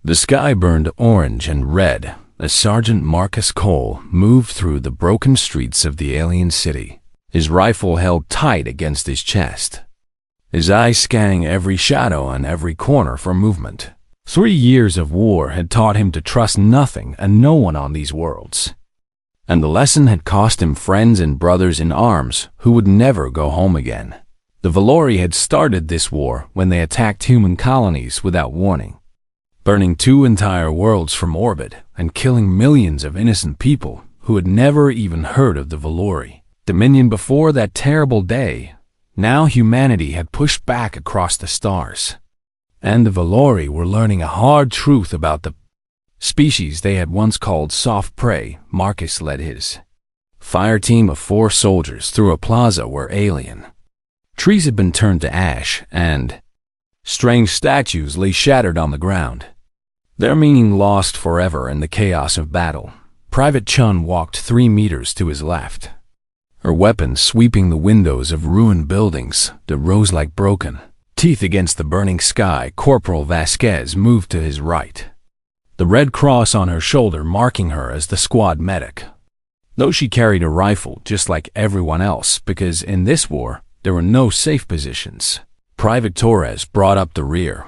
The sky burned orange and red as Sergeant Marcus Cole moved through the broken streets of the alien city, his rifle held tight against his chest, his eyes scanning every shadow and every corner for movement. 3 years of war had taught him to trust nothing and no one on these worlds. And the lesson had cost him friends and brothers in arms who would never go home again. The Valori had started this war when they attacked human colonies without warning, burning 2 entire worlds from orbit and killing millions of innocent people who had never even heard of the Valori Dominion before that terrible day. Now humanity had pushed back across the stars, and the Valori were learning a hard truth about the species they had once called soft prey. Marcus led his fire team of 4 soldiers through a plaza where alien trees had been turned to ash, and strange statues lay shattered on the ground, their meaning lost forever in the chaos of battle. Private Chun walked 3 meters to his left, her weapon sweeping the windows of ruined buildings that rose like broken teeth against the burning sky. Corporal Vasquez moved to his right, the red cross on her shoulder marking her as the squad medic, though she carried a rifle just like everyone else, because in this war there were no safe positions. Private Torres brought up the rear,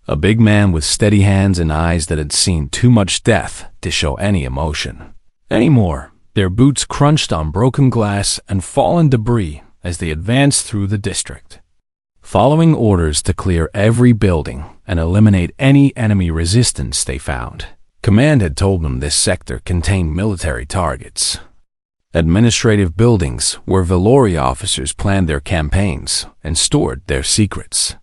a big man with steady hands and eyes that had seen too much death to show any emotion anymore. Their boots crunched on broken glass and fallen debris as they advanced through the district, following orders to clear every building and eliminate any enemy resistance they found. Command had told them this sector contained military targets, administrative buildings where Valori officers planned their campaigns and stored their secrets.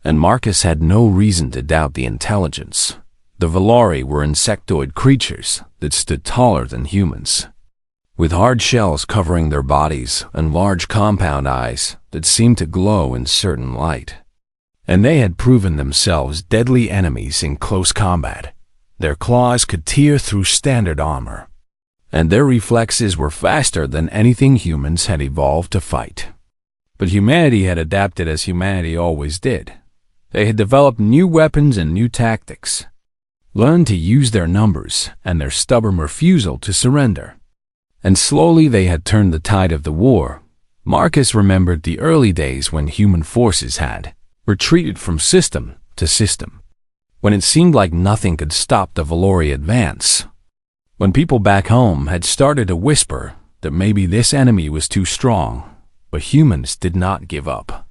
And Marcus had no reason to doubt the intelligence. The Valori were insectoid creatures that stood taller than humans, with hard shells covering their bodies and large compound eyes that seemed to glow in certain light. And they had proven themselves deadly enemies in close combat. Their claws could tear through standard armor, and their reflexes were faster than anything humans had evolved to fight. But humanity had adapted as humanity always did. They had developed new weapons and new tactics, learned to use their numbers and their stubborn refusal to surrender. And slowly they had turned the tide of the war. Marcus remembered the early days when human forces had retreated from system to system, when it seemed like nothing could stop the Valori advance, when people back home had started to whisper that maybe this enemy was too strong. But humans did not give up.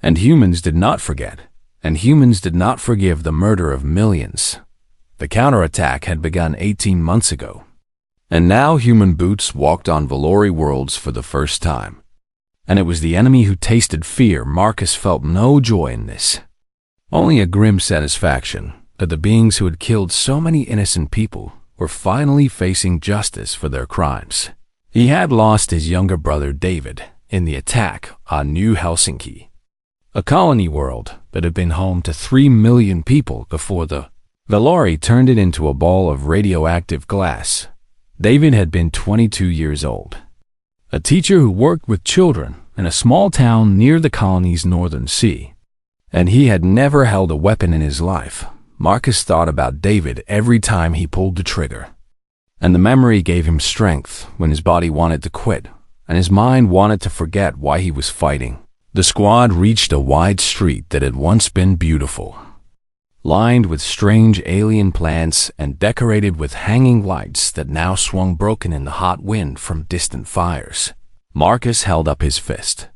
And humans did not forget. And humans did not forgive the murder of millions. The counterattack had begun 18 months ago. And now human boots walked on Valori worlds for the first time. And it was the enemy who tasted fear. Marcus felt no joy in this, only a grim satisfaction that the beings who had killed so many innocent people were finally facing justice for their crimes. He had lost his younger brother David in the attack on New Helsinki, a colony world that had been home to 3 million people before the Valori turned it into a ball of radioactive glass. David had been 22 years old, a teacher who worked with children in a small town near the colony's northern sea, and he had never held a weapon in his life. Marcus thought about David every time he pulled the trigger, and the memory gave him strength when his body wanted to quit and his mind wanted to forget why he was fighting. The squad reached a wide street that had once been beautiful, lined with strange alien plants and decorated with hanging lights that now swung broken in the hot wind from distant fires. Marcus held up his fist,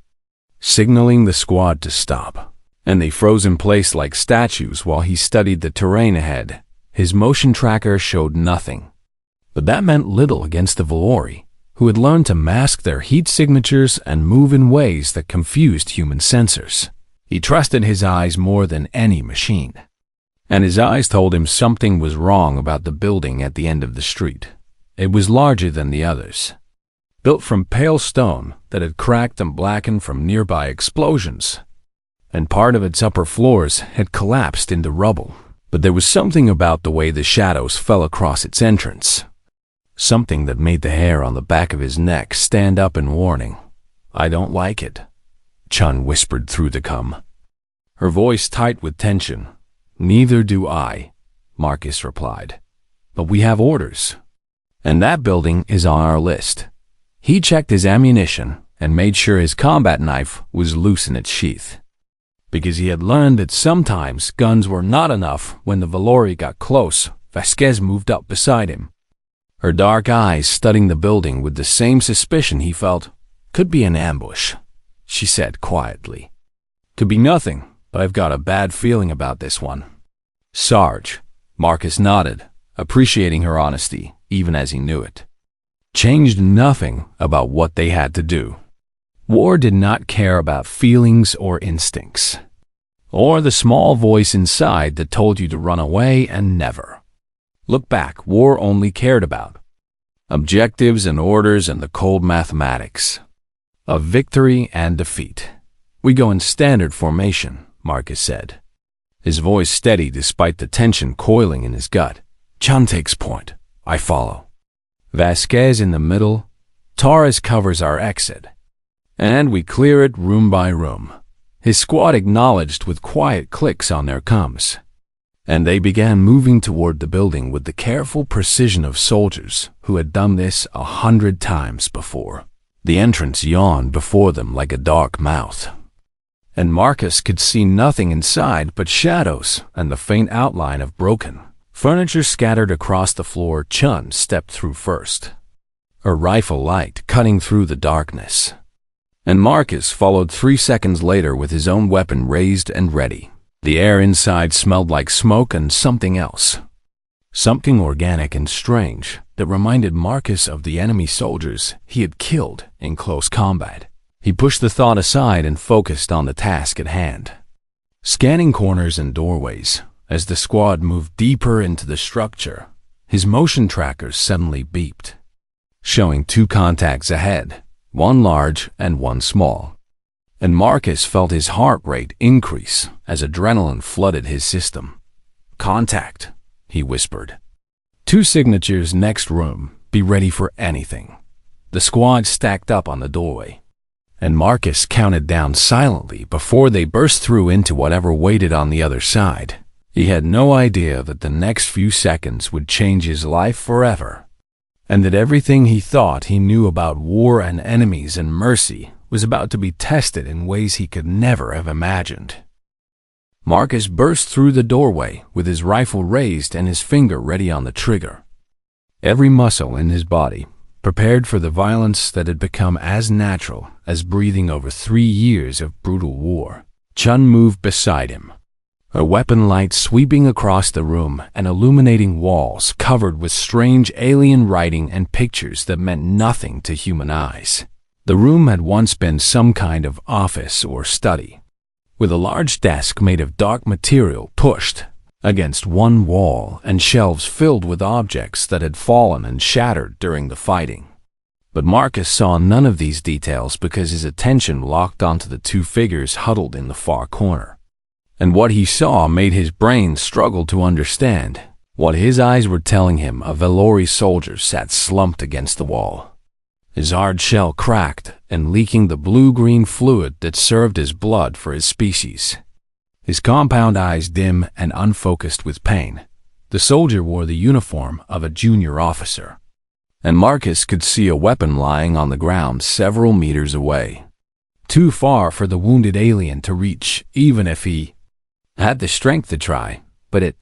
signaling the squad to stop, and they froze in place like statues while he studied the terrain ahead. His motion tracker showed nothing, but that meant little against the Valori, who had learned to mask their heat signatures and move in ways that confused human sensors. He trusted his eyes more than any machine, and his eyes told him something was wrong about the building at the end of the street. It was larger than the others, built from pale stone that had cracked and blackened from nearby explosions, and part of its upper floors had collapsed into rubble. But there was something about the way the shadows fell across its entrance, something that made the hair on the back of his neck stand up in warning. "I don't like it," Chun whispered through the cum, her voice tight with tension. "Neither do I," Marcus replied. "But we have orders. And that building is on our list." He checked his ammunition and made sure his combat knife was loose in its sheath, because he had learned that sometimes guns were not enough. When the Valori got close, Vasquez moved up beside him, her dark eyes studying the building with the same suspicion he felt. "Could be an ambush," she said quietly. "Could be nothing, but I've got a bad feeling about this one." "Sarge," Marcus nodded, appreciating her honesty, even as he knew it changed nothing about what they had to do. War did not care about feelings or instincts, or the small voice inside that told you to run away and never look back. War only cared about objectives and orders and the cold mathematics of victory and defeat. "We go in standard formation," Marcus said, his voice steady despite the tension coiling in his gut. "Chun takes point. I follow. Vasquez in the middle. Torres covers our exit. And we clear it room by room." His squad acknowledged with quiet clicks on their comms, and they began moving toward the building with the careful precision of soldiers who had done this 100 times before. The entrance yawned before them like a dark mouth, and Marcus could see nothing inside but shadows and the faint outline of broken furniture scattered across the floor. Chun stepped through first, her rifle light cutting through the darkness, and Marcus followed 3 seconds later with his own weapon raised and ready. The air inside smelled like smoke and something else, something organic and strange that reminded Marcus of the enemy soldiers he had killed in close combat. He pushed the thought aside and focused on the task at hand, scanning corners and doorways. As the squad moved deeper into the structure, his motion trackers suddenly beeped, showing 2 contacts ahead, one large and one small. And Marcus felt his heart rate increase as adrenaline flooded his system. "Contact," he whispered. "2 signatures next room. Be ready for anything." The squad stacked up on the doorway, and Marcus counted down silently before they burst through into whatever waited on the other side. He had no idea that the next few seconds would change his life forever, and that everything he thought he knew about war and enemies and mercy was about to be tested in ways he could never have imagined. Marcus burst through the doorway with his rifle raised and his finger ready on the trigger, every muscle in his body prepared for the violence that had become as natural as breathing over 3 years of brutal war. Chun moved beside him, a weapon light sweeping across the room and illuminating walls covered with strange alien writing and pictures that meant nothing to human eyes. The room had once been some kind of office or study, with a large desk made of dark material pushed against one wall and shelves filled with objects that had fallen and shattered during the fighting. But Marcus saw none of these details because his attention locked onto the 2 figures huddled in the far corner. And what he saw made his brain struggle to understand. What his eyes were telling him, a Valori soldier sat slumped against the wall, his hard shell cracked and leaking the blue-green fluid that served as blood for his species, his compound eyes dim and unfocused with pain. The soldier wore the uniform of a junior officer, and Marcus could see a weapon lying on the ground several meters away, too far for the wounded alien to reach even if he had the strength to try. But it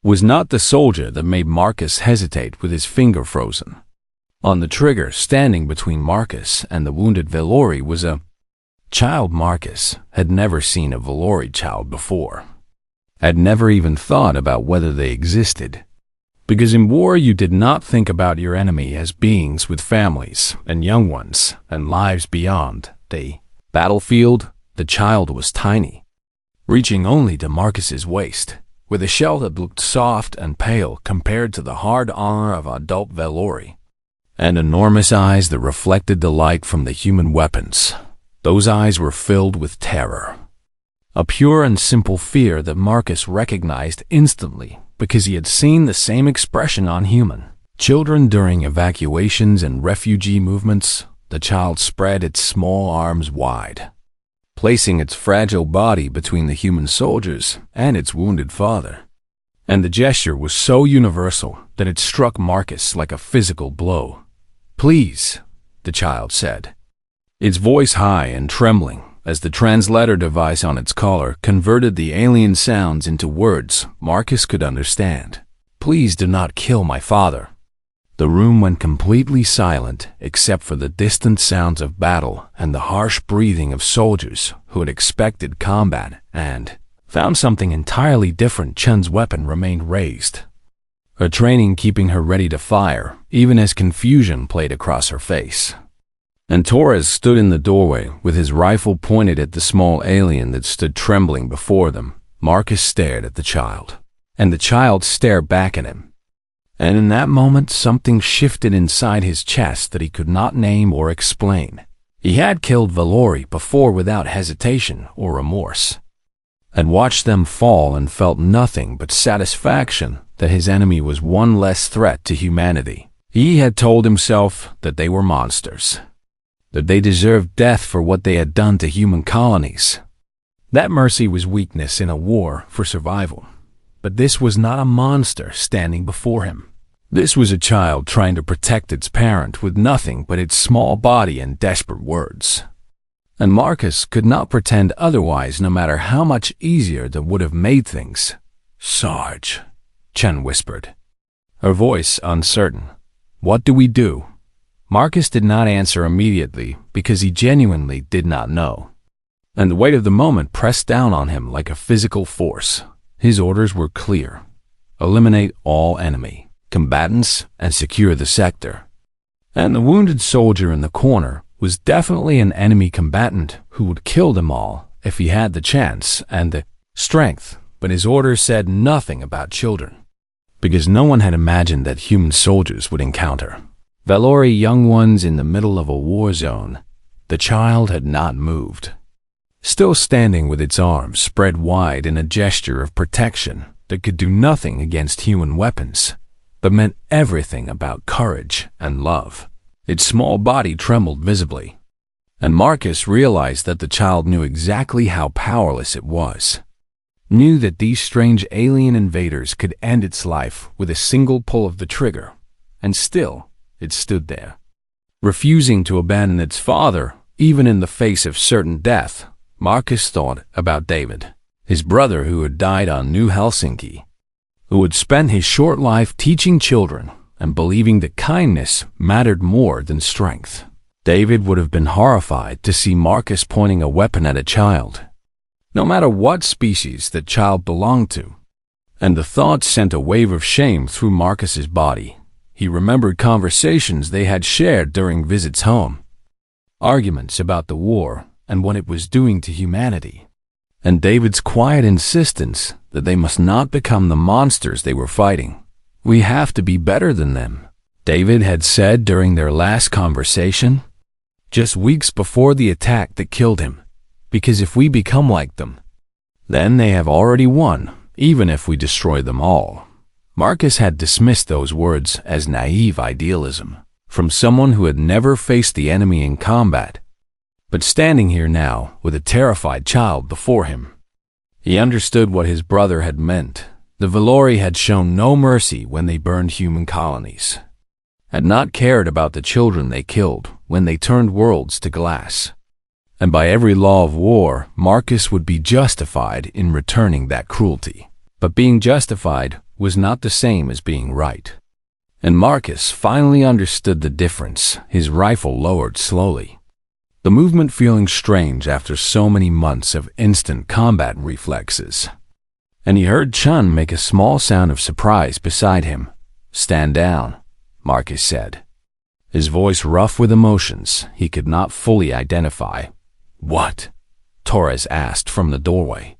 was not the soldier that made Marcus hesitate with his finger frozen on the trigger. Standing between Marcus and the wounded Valori was a child. Marcus had never seen a Valori child before, had never even thought about whether they existed, because in war you did not think about your enemy as beings with families and young ones and lives beyond the battlefield. The child was tiny, reaching only to Marcus's waist, with a shell that looked soft and pale compared to the hard armor of adult Valori, and enormous eyes that reflected the light from the human weapons. Those eyes were filled with terror, a pure and simple fear that Marcus recognized instantly because he had seen the same expression on human children during evacuations and refugee movements. The child spread its small arms wide, placing its fragile body between the human soldiers and its wounded father. And the gesture was so universal that it struck Marcus like a physical blow. "Please," the child said, its voice high and trembling as the translator device on its collar converted the alien sounds into words Marcus could understand. "Please do not kill my father." The room went completely silent except for the distant sounds of battle and the harsh breathing of soldiers who had expected combat and found something entirely different. Chun's weapon remained raised, her training keeping her ready to fire, even as confusion played across her face. And Torres stood in the doorway with his rifle pointed at the small alien that stood trembling before them. Marcus stared at the child, and the child stared back at him. And in that moment, something shifted inside his chest that he could not name or explain. He had killed Valori before without hesitation or remorse, had watched them fall and felt nothing but satisfaction that his enemy was one less threat to humanity. He had told himself that they were monsters, that they deserved death for what they had done to human colonies. That mercy was weakness in a war for survival. But this was not a monster standing before him. This was a child trying to protect its parent with nothing but its small body and desperate words. And Marcus could not pretend otherwise, no matter how much easier that would have made things. "Sarge," Chen whispered, her voice uncertain. "What do we do?" Marcus did not answer immediately because he genuinely did not know. And the weight of the moment pressed down on him like a physical force. His orders were clear: eliminate all enemy combatants and secure the sector. And the wounded soldier in the corner was definitely an enemy combatant who would kill them all if he had the chance and the strength, but his orders said nothing about children, because no one had imagined that human soldiers would encounter Valori young ones in the middle of a war zone. The child had not moved, still standing with its arms spread wide in a gesture of protection that could do nothing against human weapons, but meant everything about courage and love. Its small body trembled visibly, and Marcus realized that the child knew exactly how powerless it was, knew that these strange alien invaders could end its life with a single pull of the trigger, and still it stood there, refusing to abandon its father, even in the face of certain death. Marcus thought about David, his brother who had died on New Helsinki, who had spent his short life teaching children and believing that kindness mattered more than strength. David would have been horrified to see Marcus pointing a weapon at a child, no matter what species that child belonged to. And the thought sent a wave of shame through Marcus's body. He remembered conversations they had shared during visits home, arguments about the war and what it was doing to humanity, and David's quiet insistence that they must not become the monsters they were fighting. "We have to be better than them," David had said during their last conversation, just weeks before the attack that killed him, "because if we become like them, then they have already won, even if we destroy them all." Marcus had dismissed those words as naive idealism from someone who had never faced the enemy in combat. But standing here now with a terrified child before him, he understood what his brother had meant. The Valori had shown no mercy when they burned human colonies, had not cared about the children they killed when they turned worlds to glass. And by every law of war, Marcus would be justified in returning that cruelty. But being justified was not the same as being right. And Marcus finally understood the difference. His rifle lowered slowly, the movement feeling strange after so many months of instant combat reflexes. And he heard Chun make a small sound of surprise beside him. "Stand down," Marcus said, his voice rough with emotions he could not fully identify. "What?" Torres asked from the doorway,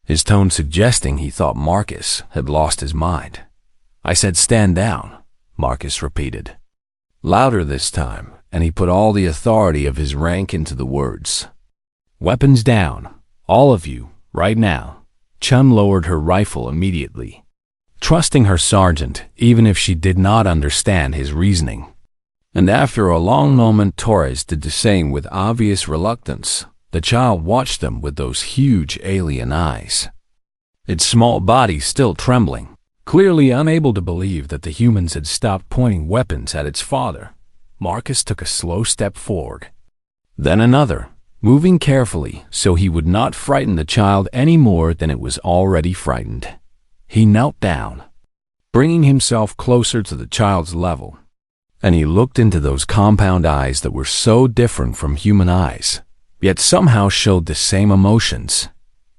his tone suggesting he thought Marcus had lost his mind. "I said stand down," Marcus repeated, louder this time, and he put all the authority of his rank into the words. "Weapons down, all of you, right now." Chun lowered her rifle immediately, trusting her sergeant even if she did not understand his reasoning. And after a long moment, Torres did the same with obvious reluctance. The child watched them with those huge alien eyes, its small body still trembling. Clearly unable to believe that the humans had stopped pointing weapons at its father, Marcus took a slow step forward. Then another, moving carefully so he would not frighten the child any more than it was already frightened. He knelt down, bringing himself closer to the child's level, and he looked into those compound eyes that were so different from human eyes, yet somehow showed the same emotions.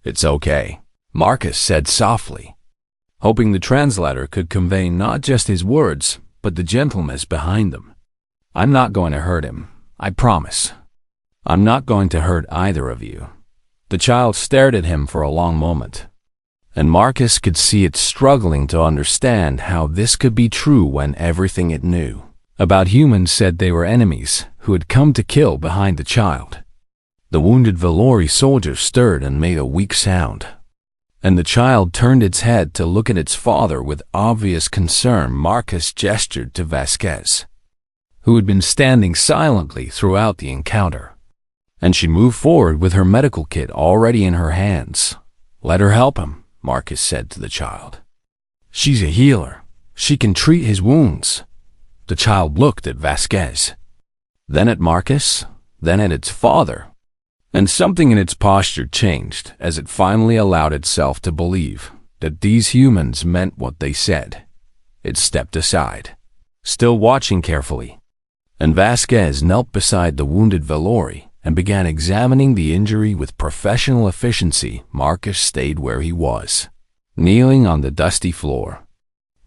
"It's okay," Marcus said softly, hoping the translator could convey not just his words, but the gentleness behind them. "I'm not going to hurt him, I promise. I'm not going to hurt either of you." The child stared at him for a long moment, and Marcus could see it struggling to understand how this could be true when everything it knew about humans said they were enemies who had come to kill behind the child. The wounded Valori soldier stirred and made a weak sound, and the child turned its head to look at its father with obvious concern. Marcus gestured to Vasquez, who had been standing silently throughout the encounter, and she moved forward with her medical kit already in her hands. "Let her help him," Marcus said to the child. "She's a healer. She can treat his wounds." The child looked at Vasquez, then at Marcus, then at its father, and something in its posture changed as it finally allowed itself to believe that these humans meant what they said. It stepped aside, still watching carefully, and Vasquez knelt beside the wounded Valori and began examining the injury with professional efficiency. Marcus stayed where he was, kneeling on the dusty floor,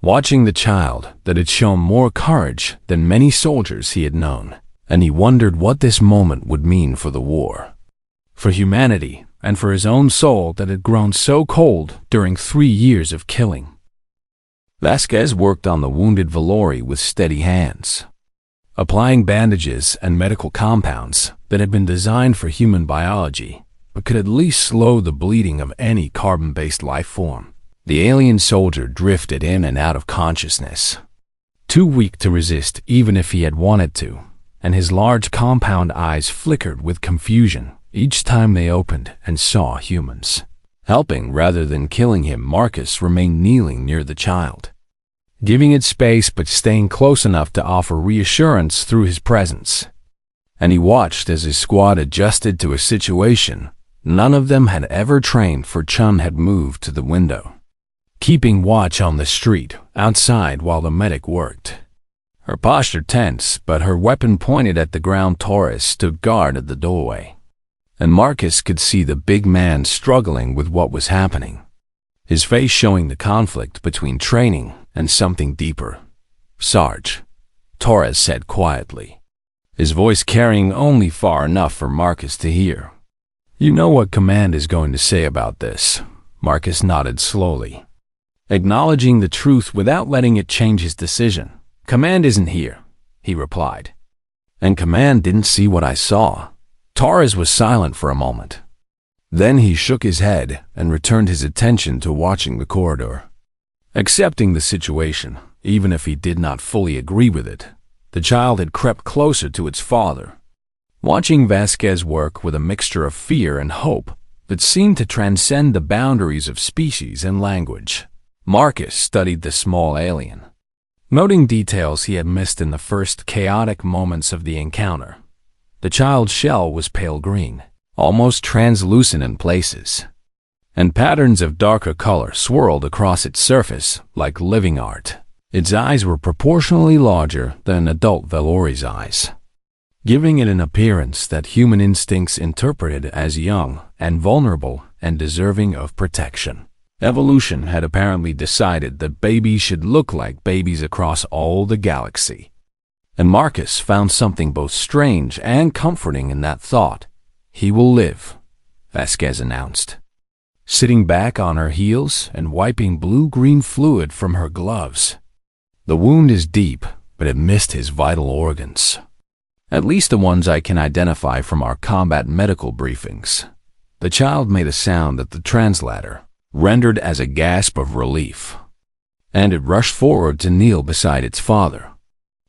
watching the child that had shown more courage than many soldiers he had known, and he wondered what this moment would mean for the war, for humanity, and for his own soul that had grown so cold during 3 years of killing. Vasquez worked on the wounded Valori with steady hands, applying bandages and medical compounds that had been designed for human biology, but could at least slow the bleeding of any carbon-based life form. The alien soldier drifted in and out of consciousness, too weak to resist even if he had wanted to, and his large compound eyes flickered with confusion each time they opened and saw humans. Helping rather than killing him, Marcus remained kneeling near the child, giving it space but staying close enough to offer reassurance through his presence. And he watched as his squad adjusted to a situation none of them had ever trained for. Chun had moved to the window, keeping watch on the street outside while the medic worked. Her posture tense, but her weapon pointed at the ground. Torres stood guard at the doorway, and Marcus could see the big man struggling with what was happening, his face showing the conflict between training and something deeper. "Sarge," Torres said quietly, his voice carrying only far enough for Marcus to hear. "You know what Command is going to say about this?" Marcus nodded slowly, acknowledging the truth without letting it change his decision. "Command isn't here," he replied. "And Command didn't see what I saw." Torres was silent for a moment. Then he shook his head and returned his attention to watching the corridor. Accepting the situation, even if he did not fully agree with it, the child had crept closer to its father, watching Vasquez work with a mixture of fear and hope that seemed to transcend the boundaries of species and language. Marcus studied the small alien, noting details he had missed in the first chaotic moments of the encounter. The child's shell was pale green, almost translucent in places, and patterns of darker color swirled across its surface like living art. Its eyes were proportionally larger than an adult Valori's eyes, giving it an appearance that human instincts interpreted as young and vulnerable and deserving of protection. Evolution had apparently decided that babies should look like babies across all the galaxy, and Marcus found something both strange and comforting in that thought. "He will live," Vasquez announced, sitting back on her heels and wiping blue-green fluid from her gloves. "The wound is deep, but it missed his vital organs. At least the ones I can identify from our combat medical briefings." The child made a sound that the translator rendered as a gasp of relief, and it rushed forward to kneel beside its father.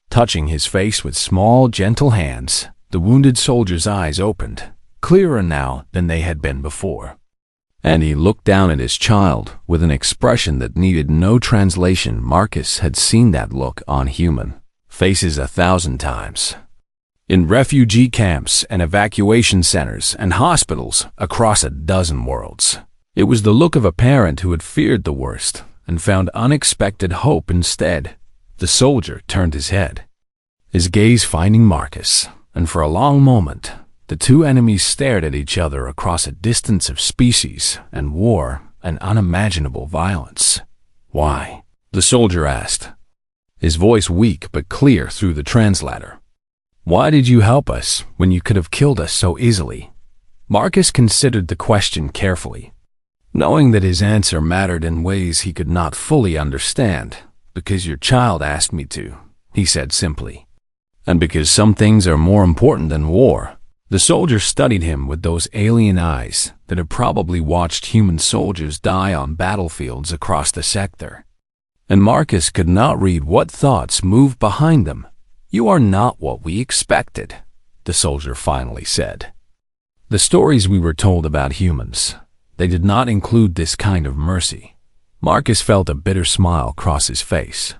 Touching his face with small, gentle hands, the wounded soldier's eyes opened, clearer now than they had been before, And he looked down at his child with an expression that needed no translation. Marcus had seen that look on human faces 1,000 times. In refugee camps and evacuation centers and hospitals across a dozen worlds. It was the look of a parent who had feared the worst and found unexpected hope instead. The soldier turned his head, his gaze finding Marcus, and for a long moment, the two enemies stared at each other across a distance of species and war and unimaginable violence. "Why?" the soldier asked, his voice weak but clear through the translator. "Why did you help us when you could have killed us so easily?" Marcus considered the question carefully, knowing that his answer mattered in ways he could not fully understand. "Because your child asked me to," he said simply. "And because some things are more important than war." The soldier studied him with those alien eyes that had probably watched human soldiers die on battlefields across the sector. And Marcus could not read what thoughts moved behind them. "You are not what we expected," the soldier finally said. The stories we were told about humans, they did not include this kind of mercy. Marcus felt a bitter smile cross his face,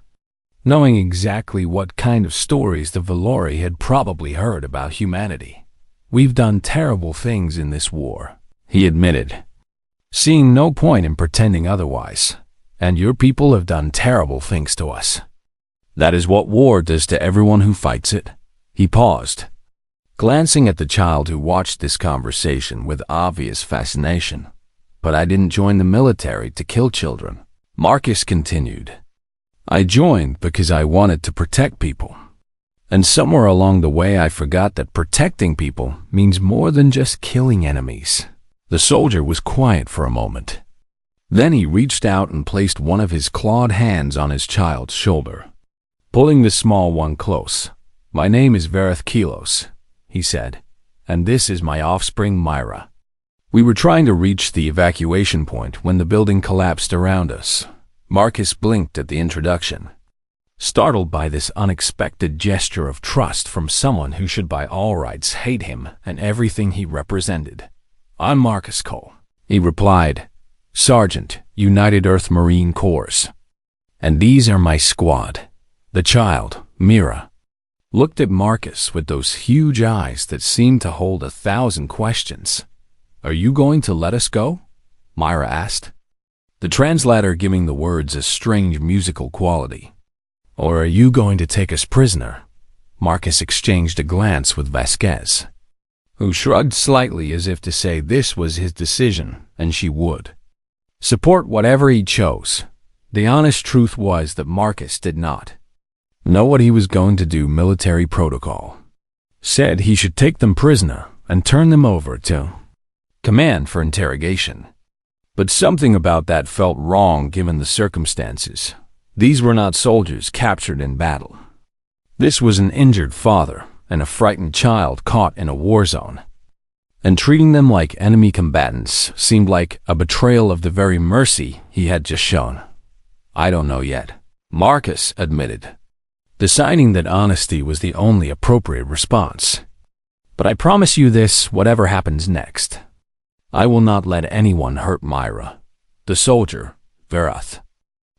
knowing exactly what kind of stories the Valori had probably heard about humanity. "We've done terrible things in this war," he admitted, seeing no point in pretending otherwise. "And your people have done terrible things to us. That is what war does to everyone who fights it." He paused, glancing at the child who watched this conversation with obvious fascination. "But I didn't join the military to kill children," Marcus continued. "I joined because I wanted to protect people. And somewhere along the way I forgot that protecting people means more than just killing enemies." The soldier was quiet for a moment. Then he reached out and placed one of his clawed hands on his child's shoulder, pulling the small one close. "My name is Vareth Kilos," he said, "and this is my offspring Myra. We were trying to reach the evacuation point when the building collapsed around us." Marcus blinked at the introduction, startled by this unexpected gesture of trust from someone who should by all rights hate him and everything he represented. "I'm Marcus Cole," he replied, "Sergeant, United Earth Marine Corps. And these are my squad." The child, Mira, looked at Marcus with those huge eyes that seemed to hold 1,000 questions. "Are you going to let us go?" Myra asked, the translator giving the words a strange musical quality. "Or are you going to take us prisoner?" Marcus exchanged a glance with Vasquez, who shrugged slightly as if to say this was his decision and she would support whatever he chose. The honest truth was that Marcus did not know what he was going to do. Military protocol said he should take them prisoner and turn them over to command for interrogation. But something about that felt wrong given the circumstances. These were not soldiers captured in battle. This was an injured father and a frightened child caught in a war zone. And treating them like enemy combatants seemed like a betrayal of the very mercy he had just shown. "I don't know yet," Marcus admitted, deciding that honesty was the only appropriate response. "But I promise you this, whatever happens next, I will not let anyone hurt Myra." The soldier, Vareth,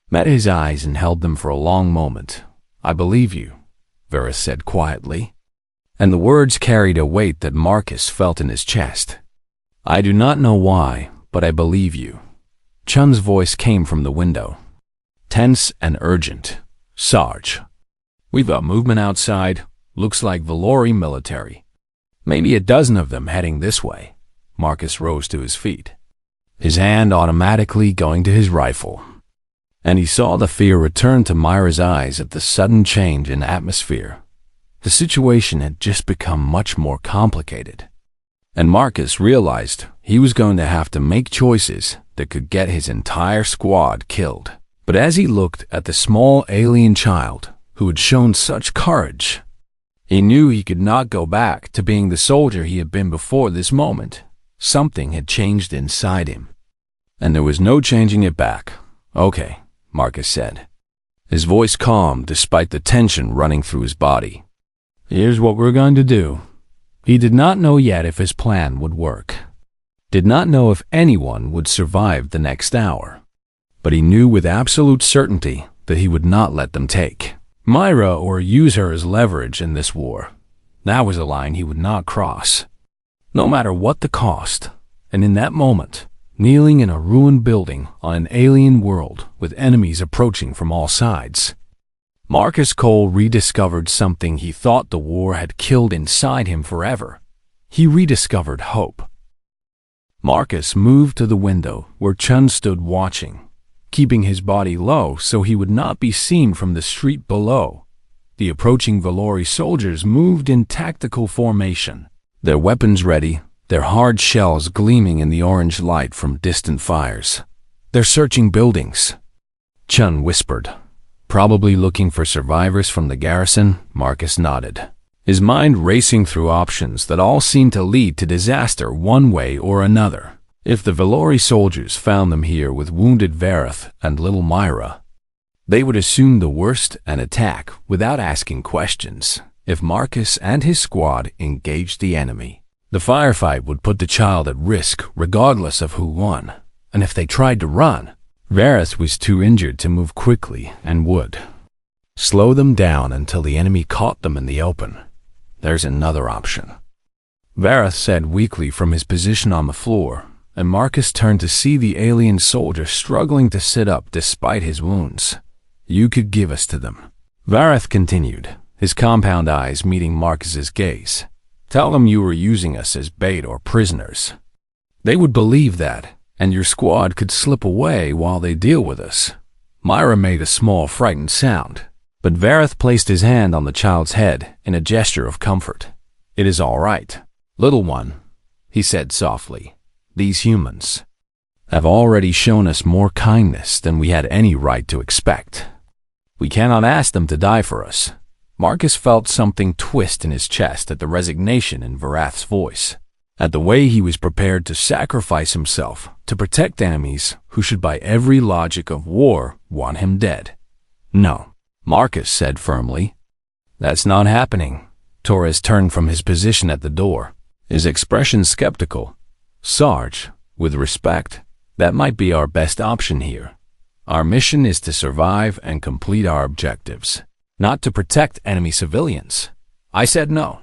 met his eyes and held them for a long moment. "I believe you," Vareth said quietly, and the words carried a weight that Marcus felt in his chest. "I do not know why, but I believe you." Chun's voice came from the window, tense and urgent. "Sarge, we've got movement outside. Looks like Valori military. Maybe a dozen of them heading this way." Marcus rose to his feet, his hand automatically going to his rifle, and he saw the fear return to Myra's eyes at the sudden change in atmosphere. The situation had just become much more complicated, and Marcus realized he was going to have to make choices that could get his entire squad killed. But as he looked at the small alien child who had shown such courage, he knew he could not go back to being the soldier he had been before this moment. Something had changed inside him, and there was no changing it back. "Okay," Marcus said, his voice calm despite the tension running through his body. "Here's what we're going to do." He did not know yet if his plan would work. did not know if anyone would survive the next hour. But he knew with absolute certainty that he would not let them take Myra or use her as leverage in this war. That was a line he would not cross, no matter what the cost. And in that moment, kneeling in a ruined building on an alien world with enemies approaching from all sides, Marcus Cole rediscovered something he thought the war had killed inside him forever. He rediscovered hope. Marcus moved to the window where Chun stood watching, keeping his body low so he would not be seen from the street below. The approaching Valori soldiers moved in tactical formation, their weapons ready, their hard shells gleaming in the orange light from distant fires. "They're searching buildings," Chun whispered. "Probably looking for survivors from the garrison." Marcus nodded, his mind racing through options that all seemed to lead to disaster one way or another. If the Valori soldiers found them here with wounded Vareth and little Myra, they would assume the worst and attack without asking questions. If Marcus and his squad engaged the enemy, the firefight would put the child at risk regardless of who won. And if they tried to run, Vareth was too injured to move quickly and would slow them down until the enemy caught them in the open. "There's another option," Vareth said weakly from his position on the floor, and Marcus turned to see the alien soldier struggling to sit up despite his wounds. "You could give us to them," Vareth continued, his compound eyes meeting Marcus's gaze. "Tell them you were using us as bait or prisoners. They would believe that, and your squad could slip away while they deal with us." Myra made a small frightened sound, but Vareth placed his hand on the child's head in a gesture of comfort. "It is all right, little one," he said softly. "These humans have already shown us more kindness than we had any right to expect. We cannot ask them to die for us." Marcus felt something twist in his chest at the resignation in Vareth's voice, at the way he was prepared to sacrifice himself to protect enemies who should by every logic of war want him dead. "No," Marcus said firmly. "That's not happening." Torres turned from his position at the door, his expression skeptical. "Sarge, with respect, that might be our best option here. Our mission is to survive and complete our objectives, not to protect enemy civilians." "I said no,"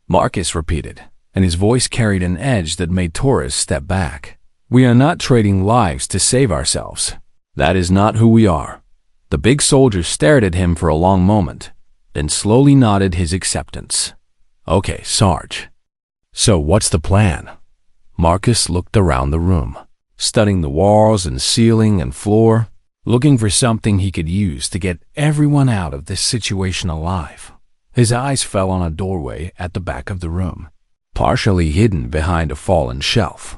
Marcus repeated, and his voice carried an edge that made Torres step back. "We are not trading lives to save ourselves. That is not who we are." The big soldier stared at him for a long moment, then slowly nodded his acceptance. "Okay, Sarge. So what's the plan?" Marcus looked around the room, studying the walls and ceiling and floor, looking for something he could use to get everyone out of this situation alive. His eyes fell on a doorway at the back of the room, partially hidden behind a fallen shelf.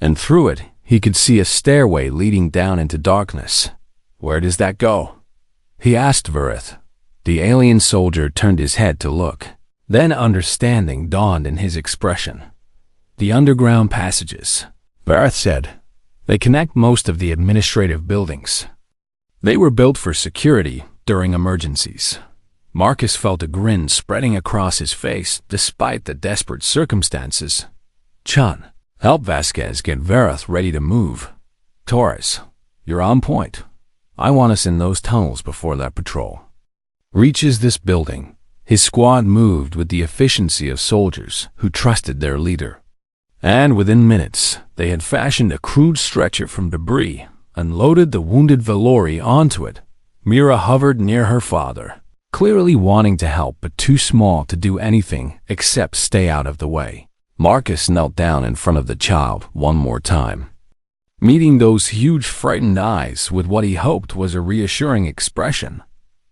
And through it, he could see a stairway leading down into darkness. "Where does that go?" he asked Vareth. The alien soldier turned his head to look. Then understanding dawned in his expression. "The underground passages," Vareth said. "They connect most of the administrative buildings. They were built for security during emergencies." Marcus felt a grin spreading across his face despite the desperate circumstances. "Chun, help Vasquez get Vareth ready to move. Torres, you're on point. I want us in those tunnels before that patrol reaches this building." His squad moved with the efficiency of soldiers who trusted their leader. And within minutes, they had fashioned a crude stretcher from debris and loaded the wounded Valori onto it. Mira hovered near her father, clearly wanting to help but too small to do anything except stay out of the way. Marcus knelt down in front of the child one more time, meeting those huge frightened eyes with what he hoped was a reassuring expression.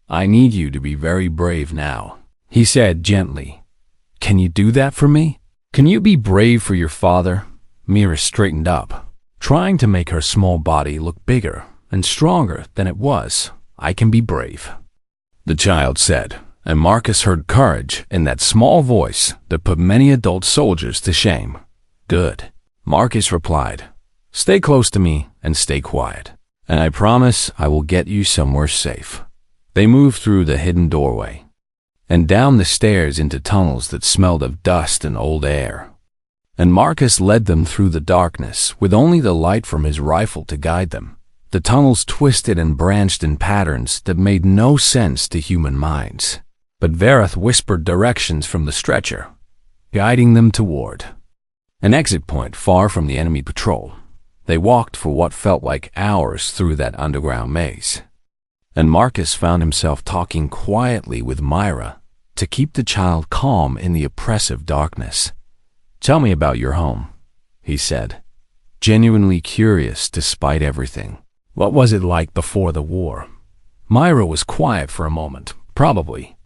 "I need you to be very brave now," he said gently. "Can you do that for me? Can you be brave for your father?" Mira straightened up, trying to make her small body look bigger and stronger than it was. "I can be brave," the child said, and Marcus heard courage in that small voice that put many adult soldiers to shame. "Good," Marcus replied. "Stay close to me and stay quiet, and I promise I will get you somewhere safe." They moved through the hidden doorway and down the stairs into tunnels that smelled of dust and old air. and Marcus led them through the darkness with only the light from his rifle to guide them. The tunnels twisted and branched in patterns that made no sense to human minds, but Vareth whispered directions from the stretcher, guiding them toward an exit point far from the enemy patrol. They walked for what felt like hours through that underground maze, and Marcus found himself talking quietly with Myra to keep the child calm in the oppressive darkness. "Tell me about your home," he said, genuinely curious despite everything. "What was it like before the war?" Myra was quiet for a moment, probably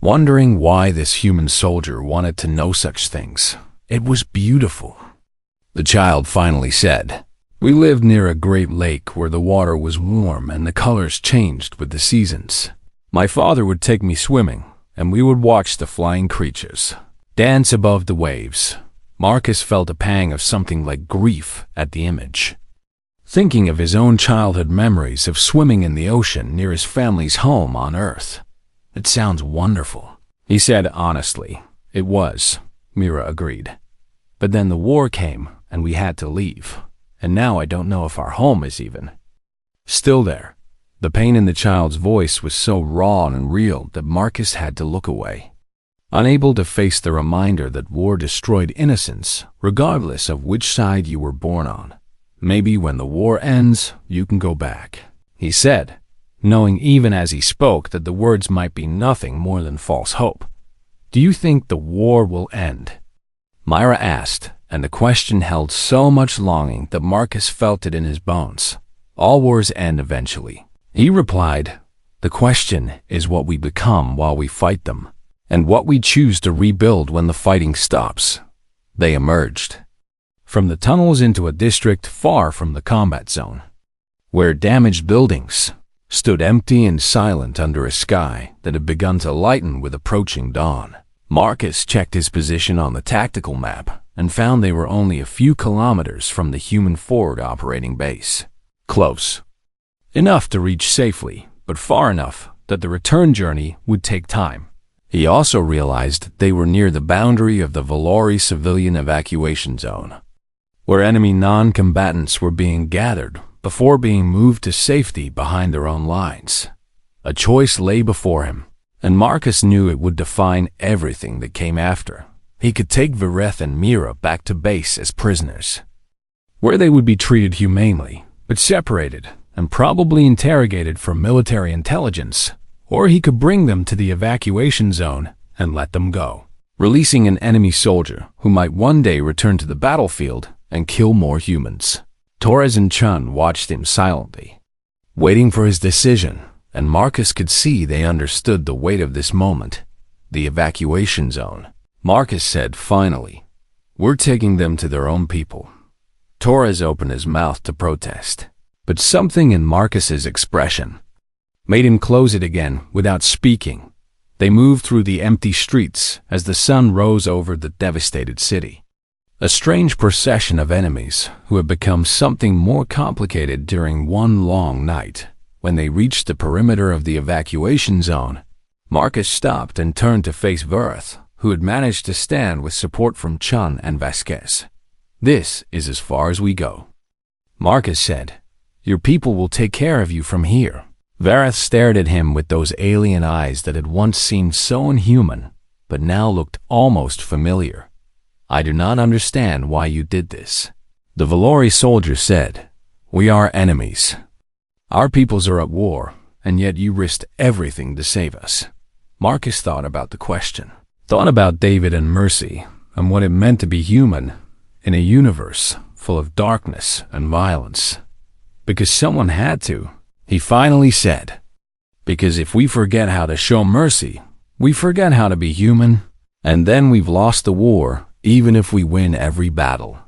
wondering why this human soldier wanted to know such things. "It was beautiful," the child finally said. "We lived near a great lake where the water was warm and the colors changed with the seasons. My father would take me swimming, and we would watch the flying creatures dance above the waves." Marcus felt a pang of something like grief at the image, thinking of his own childhood memories of swimming in the ocean near his family's home on Earth. "It sounds wonderful," he said honestly. "It was," Mira agreed. "But then the war came, and we had to leave. And now I don't know if our home is even still there." The pain in the child's voice was so raw and real that Marcus had to look away, unable to face the reminder that war destroyed innocence, regardless of which side you were born on. "Maybe when the war ends, you can go back," he said, knowing even as he spoke that the words might be nothing more than false hope. "Do you think the war will end?" Myra asked, and the question held so much longing that Marcus felt it in his bones. "All wars end eventually," he replied. "The question is what we become while we fight them, and what we choose to rebuild when the fighting stops." They emerged from the tunnels into a district far from the combat zone, where damaged buildings stood empty and silent under a sky that had begun to lighten with approaching dawn. Marcus checked his position on the tactical map and found they were only a few kilometers from the human forward operating base. Close enough to reach safely, but far enough that the return journey would take time. He also realized they were near the boundary of the Valori civilian evacuation zone, where enemy non-combatants were being gathered before being moved to safety behind their own lines. A choice lay before him, and Marcus knew it would define everything that came after. He could take Vareth and Mira back to base as prisoners, where they would be treated humanely, but separated and probably interrogated for military intelligence, or he could bring them to the evacuation zone and let them go, releasing an enemy soldier who might one day return to the battlefield and kill more humans. Torres and Chun watched him silently, waiting for his decision, and Marcus could see they understood the weight of this moment. "The evacuation zone," Marcus said finally. "We're taking them to their own people." Torres opened his mouth to protest, but something in Marcus's expression made him close it again without speaking. They moved through the empty streets as the sun rose over the devastated city. A strange procession of enemies who had become something more complicated during one long night. When they reached the perimeter of the evacuation zone, Marcus stopped and turned to face Vareth, who had managed to stand with support from Chun and Vasquez. "This is as far as we go," Marcus said. "Your people will take care of you from here." Vareth stared at him with those alien eyes that had once seemed so inhuman, but now looked almost familiar. "I do not understand why you did this," the Valori soldier said. "We are enemies. Our peoples are at war, and yet you risked everything to save us." Marcus thought about the question, thought about David and Mercy, and what it meant to be human in a universe full of darkness and violence. "Because someone had to," he finally said. "Because if we forget how to show mercy, we forget how to be human, and then we've lost the war, even if we win every battle."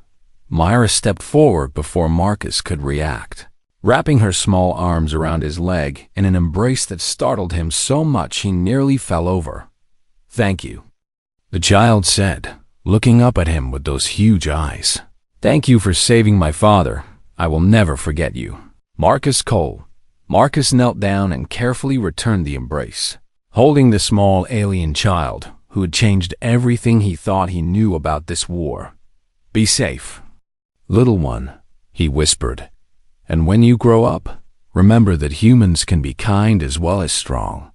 Myra stepped forward before Marcus could react, wrapping her small arms around his leg in an embrace that startled him so much he nearly fell over. "Thank you," the child said, looking up at him with those huge eyes. "Thank you for saving my father. I will never forget you." Marcus Cole. Marcus knelt down and carefully returned the embrace, holding the small alien child who had changed everything he thought he knew about this war. Be safe. Little one, he whispered. And when you grow up, remember that humans can be kind as well as strong.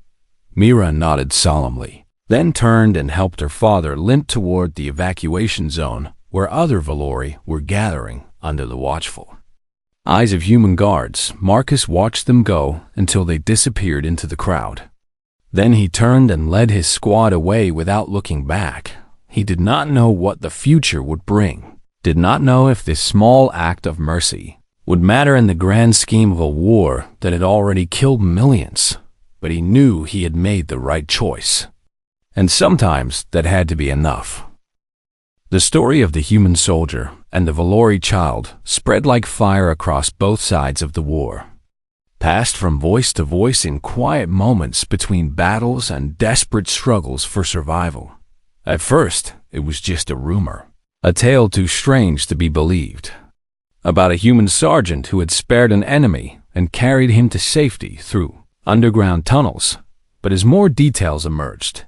Mira nodded solemnly, then turned and helped her father limp toward the evacuation zone where other Valori were gathering under the watchful eyes of human guards. Marcus watched them go until they disappeared into the crowd. Then he turned and led his squad away without looking back. He did not know what the future would bring, did not know if this small act of mercy would matter in the grand scheme of a war that had already killed millions, but he knew he had made the right choice. And sometimes that had to be enough. The story of the human soldier and the Valori child spread like fire across both sides of the war, passed from voice to voice in quiet moments between battles and desperate struggles for survival. At first, it was just a rumor, a tale too strange to be believed, about a human sergeant who had spared an enemy and carried him to safety through underground tunnels. But as more details emerged,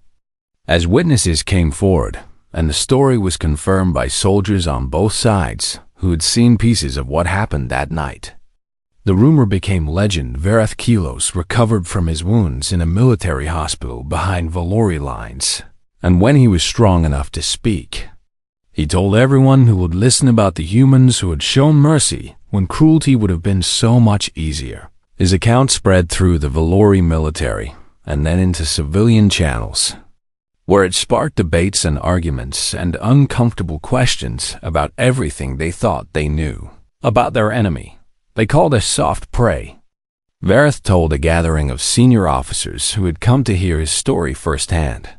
as witnesses came forward, and the story was confirmed by soldiers on both sides who had seen pieces of what happened that night, the rumor became legend. Vareth Kilos recovered from his wounds in a military hospital behind Valori lines, and when he was strong enough to speak, he told everyone who would listen about the humans who had shown mercy when cruelty would have been so much easier. His account spread through the Valori military and then into civilian channels, where it sparked debates and arguments and uncomfortable questions about everything they thought they knew about their enemy. They called us soft prey. Vareth told a gathering of senior officers who had come to hear his story firsthand.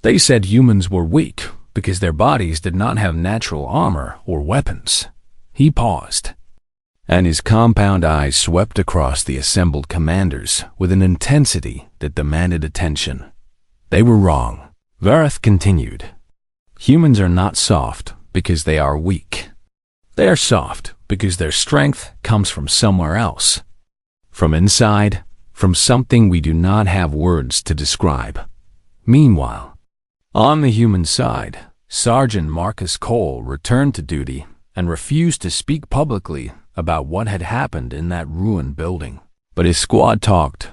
They said humans were weak because their bodies did not have natural armor or weapons. He paused, and his compound eyes swept across the assembled commanders with an intensity that demanded attention. They were wrong. Vareth continued. Humans are not soft because they are weak. They are soft because their strength comes from somewhere else, from inside, from something we do not have words to describe. Meanwhile, on the human side, Sergeant Marcus Cole returned to duty and refused to speak publicly about what had happened in that ruined building. But his squad talked,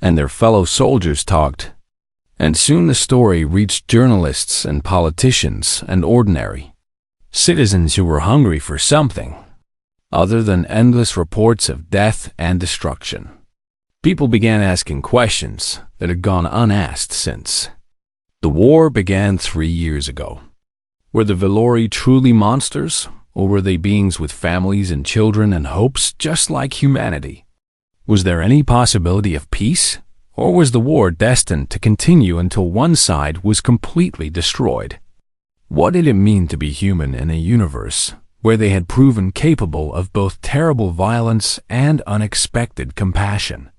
and their fellow soldiers talked, and soon the story reached journalists and politicians and ordinary citizens who were hungry for something other than endless reports of death and destruction. People began asking questions that had gone unasked since the war began 3 years ago. Were the Valori truly monsters, or were they beings with families and children and hopes just like humanity? Was there any possibility of peace? Or was the war destined to continue until one side was completely destroyed? What did it mean to be human in a universe where they had proven capable of both terrible violence and unexpected compassion?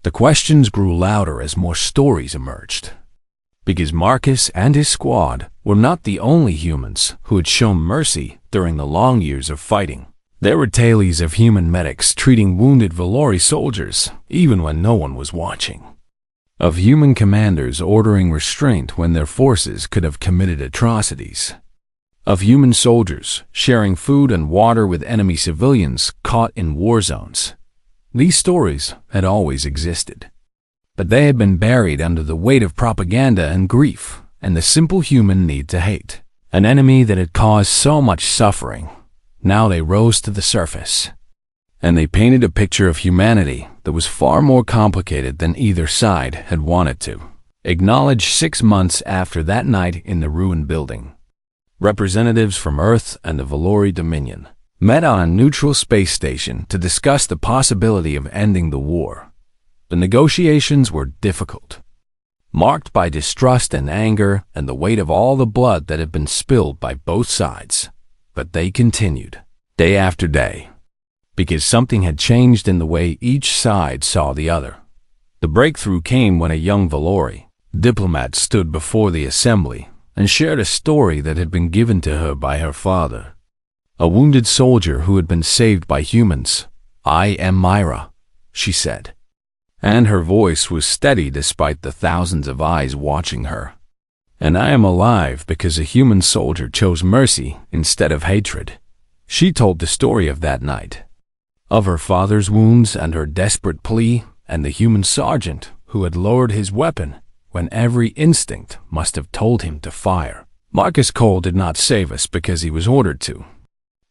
The questions grew louder as more stories emerged, because Marcus and his squad were not the only humans who had shown mercy during the long years of fighting. There were tales of human medics treating wounded Valori soldiers even when no one was watching, of human commanders ordering restraint when their forces could have committed atrocities, of human soldiers sharing food and water with enemy civilians caught in war zones. These stories had always existed, but they had been buried under the weight of propaganda and grief and the simple human need to hate, an enemy that had caused so much suffering. Now they rose to the surface, and they painted a picture of humanity that was far more complicated than either side had wanted to acknowledge. 6 months after that night in the ruined building, representatives from Earth and the Valori Dominion met on a neutral space station to discuss the possibility of ending the war. The negotiations were difficult, marked by distrust and anger and the weight of all the blood that had been spilled by both sides. But they continued, day after day, because something had changed in the way each side saw the other. The breakthrough came when a young Valori diplomat stood before the assembly and shared a story that had been given to her by her father, a wounded soldier who had been saved by humans. "I am Myra," she said, and her voice was steady despite the thousands of eyes watching her. And I am alive because a human soldier chose mercy instead of hatred. She told the story of that night, of her father's wounds and her desperate plea, and the human sergeant who had lowered his weapon when every instinct must have told him to fire. Marcus Cole did not save us because he was ordered to.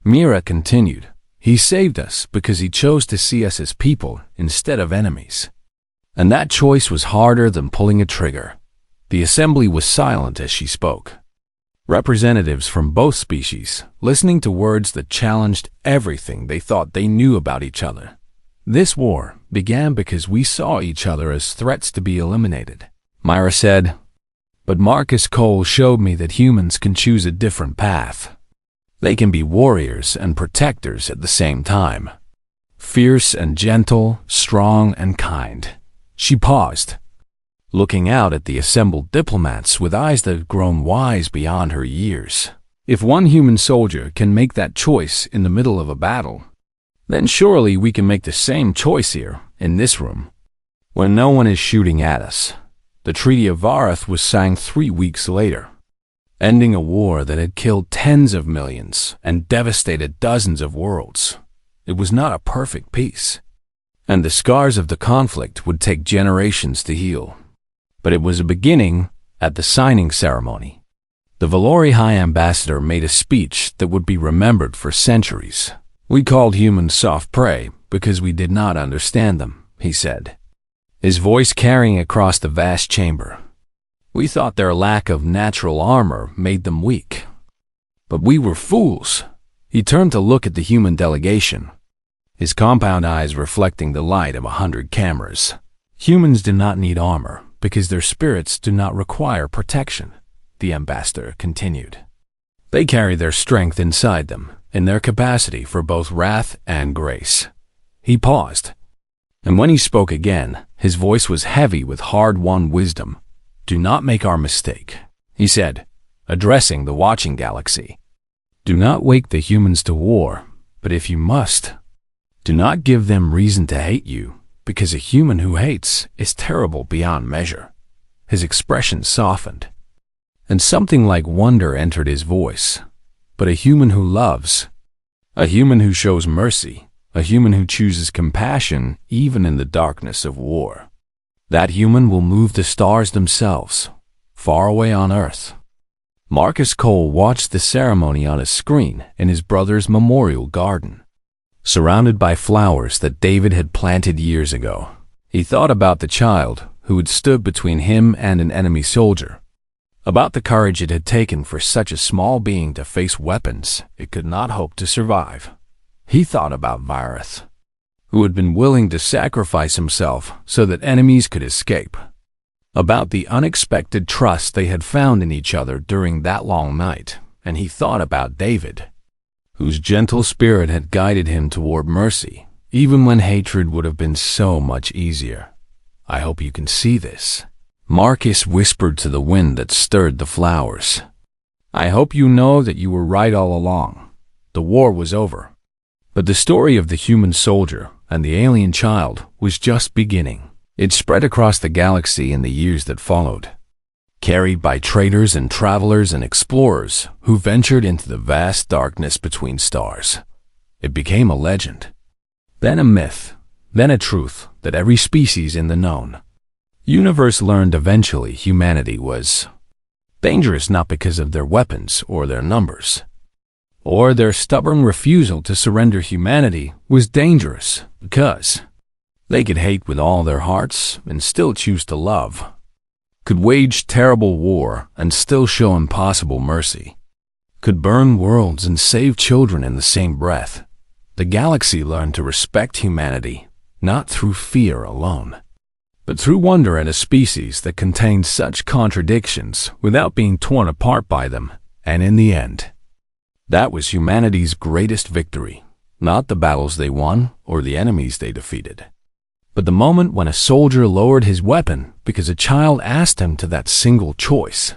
Mira continued. He saved us because he chose to see us as people instead of enemies. And that choice was harder than pulling a trigger. The assembly was silent as she spoke. Representatives from both species, listening to words that challenged everything they thought they knew about each other. This war began because we saw each other as threats to be eliminated. Myra said, but Marcus Cole showed me that humans can choose a different path. They can be warriors and protectors at the same time. Fierce and gentle, strong and kind. She paused, looking out at the assembled diplomats with eyes that had grown wise beyond her years. If one human soldier can make that choice in the middle of a battle, then surely we can make the same choice here, in this room, when no one is shooting at us. The Treaty of Vareth was signed 3 weeks later, ending a war that had killed tens of millions and devastated dozens of worlds. It was not a perfect peace, and the scars of the conflict would take generations to heal. But it was a beginning at the signing ceremony. The Valori High Ambassador made a speech that would be remembered for centuries. We called humans soft prey because we did not understand them, he said, his voice carrying across the vast chamber. We thought their lack of natural armor made them weak. But we were fools. He turned to look at the human delegation, his compound eyes reflecting the light of 100 cameras. Humans do not need armor because their spirits do not require protection, the ambassador continued. They carry their strength inside them, in their capacity for both wrath and grace. He paused, and when he spoke again, his voice was heavy with hard-won wisdom. Do not make our mistake, he said, addressing the watching galaxy. Do not wake the humans to war, but if you must, do not give them reason to hate you, because a human who hates is terrible beyond measure. His expression softened, and something like wonder entered his voice. But a human who loves, a human who shows mercy, a human who chooses compassion even in the darkness of war, that human will move the stars themselves, far away on Earth. Marcus Cole watched the ceremony on a screen in his brother's memorial garden, surrounded by flowers that David had planted years ago. He thought about the child who had stood between him and an enemy soldier, about the courage it had taken for such a small being to face weapons it could not hope to survive. He thought about Vareth, who had been willing to sacrifice himself so that enemies could escape, about the unexpected trust they had found in each other during that long night, and he thought about David, whose gentle spirit had guided him toward mercy, even when hatred would have been so much easier. I hope you can see this, Marcus whispered to the wind that stirred the flowers. I hope you know that you were right all along. The war was over, but the story of the human soldier and the alien child was just beginning. It spread across the galaxy in the years that followed, carried by traders and travelers and explorers who ventured into the vast darkness between stars. It became a legend, then a myth, then a truth that every species in the known universe learned eventually humanity was dangerous, not because of their weapons or their numbers, or their stubborn refusal to surrender. Humanity was dangerous because they could hate with all their hearts and still choose to love, could wage terrible war and still show impossible mercy, could burn worlds and save children in the same breath. The galaxy learned to respect humanity, not through fear alone, but through wonder at a species that contained such contradictions without being torn apart by them. And in the end, that was humanity's greatest victory, not the battles they won or the enemies they defeated, but the moment when a soldier lowered his weapon because a child asked him to. That single choice,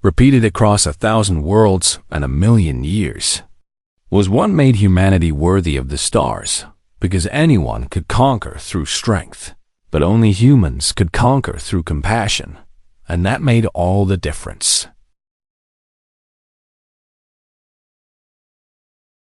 repeated across 1,000 worlds and 1,000,000 years, was what made humanity worthy of the stars, because anyone could conquer through strength, but only humans could conquer through compassion. And that made all the difference.